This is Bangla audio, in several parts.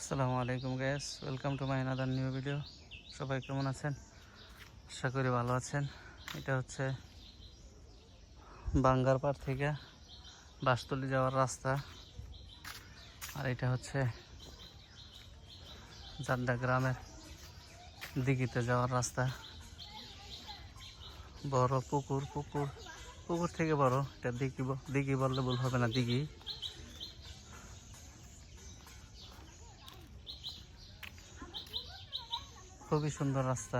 আসসালামু আলাইকুম guys, welcome to my another new video. সবাই কেমন আছেন? আশা করি ভালো আছেন। এটা হচ্ছে বাঙ্গারপাড় থেকে বাসতলী যাওয়ার রাস্তা, আর এটা হচ্ছে জাড্ডা গ্রামের দিঘিতে যাওয়ার রাস্তা। বড় পুকুর পুকুর পুকুর থেকে বড়, এটা দিঘি বললে ভুল হবে না, দিঘি। খুবই সুন্দর রাস্তা।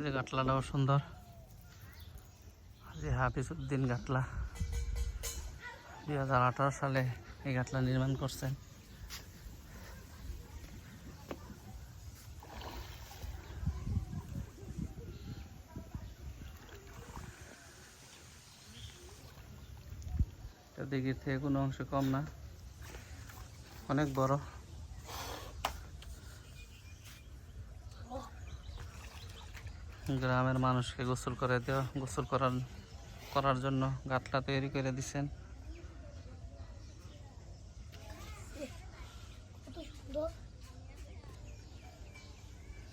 যে গাটলাটাও সুন্দর, যে হাফিজউদ্দিন গাটলা 2018 সালে এই গাটলা নির্মাণ করছেন। দিঘির থেকে কোনো অংশ কম না, অনেক বড়। গ্রামের মানুষকে গোসল করার জন্য গাটলা তৈরি করে দিচ্ছেন।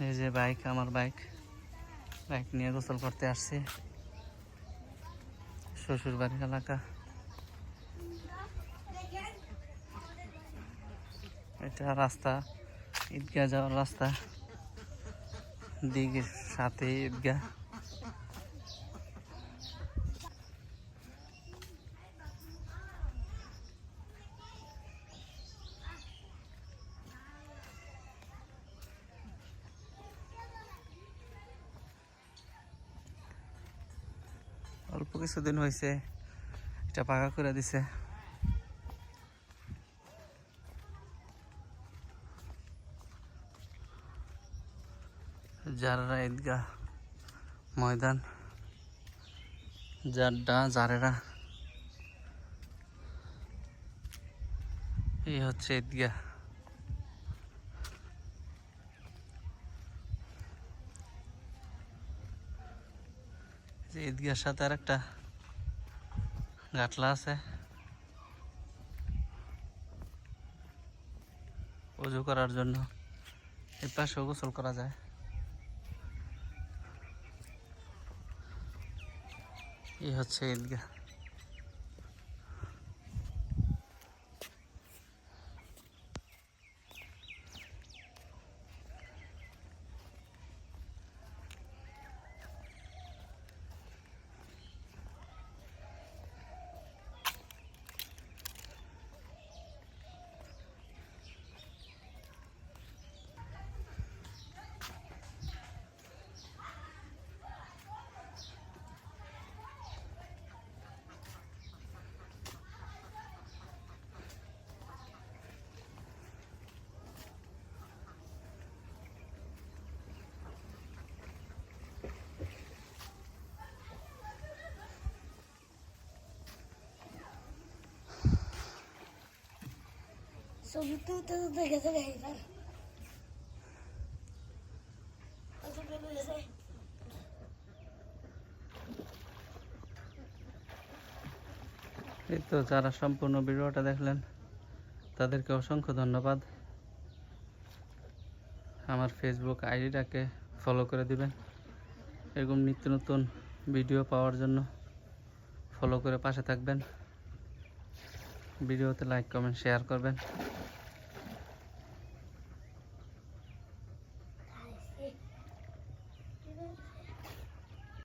এই যে বাইক, আমার বাইক নিয়ে গোসল করতে আসছি। শ্বশুর বাড়ির এলাকা। এটা রাস্তা, ঈদগাহ যাওয়ার রাস্তা, দিঘির সাথে ঈদগাহ। অল্প কিছুদিন হয়েছে এটা পাকা করে দিছে। জারেরা ঈদগাহ ময়দান, জারেরা, এই হচ্ছে ঈদগাহ। ঈদগাহের সাথে আর একটা গাটলা আছে, ওযু করার জন্য। এই পাশেও গোসল করা যায়। এই হচ্ছে ঈদগাহ। ছবি তুলতে তুলতে গেছে গাইবার। এই তো, যারা সম্পূর্ণ ভিডিওটা দেখলেন তাদেরকে অসংখ্য ধন্যবাদ। আমার ফেসবুক আইডিটাকে ফলো করে দিবেন। এরকম নিত্য নতুন ভিডিও পাওয়ার জন্য ফলো করে পাশে থাকবেন। ভিডিওতে লাইক, কমেন্ট, শেয়ার করবেন।